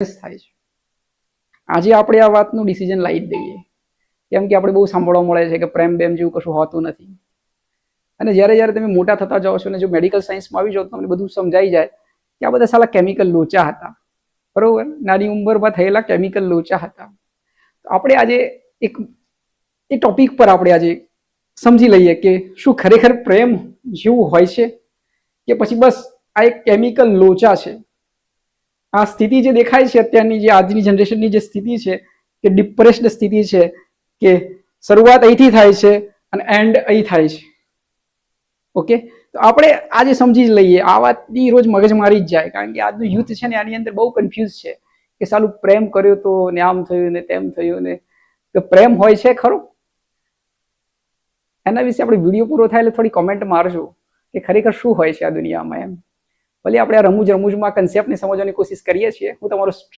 થાય છે। આજે આપણે આ વાતનું ડિસિઝન લાવી જ દઈએ, કેમ કે આપણે બહુ સાંભળવા મળે છે કે પ્રેમ બેમ જેવું કશું હોતું નથી। અને જ્યારે તમે મોટા થતા જાઓ છો ને જો મેડિકલ સાયન્સમાં આવી જાઓ તો તમને બધું સમજાઈ જાય કે આ બધા સાલા કેમિકલ લોચા હતા, બરોબર? નાની ઉંમરમાં થયેલા કેમિકલ લોચા હતા। આપણે આજે એક ટોપિક પર આપણે આજે સમજી લઈએ કે શું ખરેખર પ્રેમ જેવું હોય છે કે પછી બસ આ એક કેમિકલ લોચા છે। આ સ્થિતિ જે દેખાય છે અત્યારની જે આજની જનરેશનની જે સ્થિતિ છે કે ડિપ્રેસ્ડ સ્થિતિ છે કે શરૂઆત અહીંથી થાય છે અને એન્ડ અહીં થાય છે। ઓકે, તો આપણે આજે સમજી જ લઈએ, આ વાતની રોજ મગજમારી જ જાય, કારણ કે આજનું યુથ છે ને આની અંદર બહુ કન્ફ્યુઝ છે કે સાલું પ્રેમ કર્યો તો ને આમ થયું ને તેમ થયું ને, તો પ્રેમ હોય છે ખરો? એના વિશે આપણે વિડીયો પૂરો થાય એટલે થોડી કોમેન્ટ મારજો કે ખરેખર શું હોય છે આ દુનિયામાં એમ। ભલે આપણે આ રમૂજમાં કન્સેપ્ટને સમજવાની કોશિશ કરીએ છીએ। હું તમારો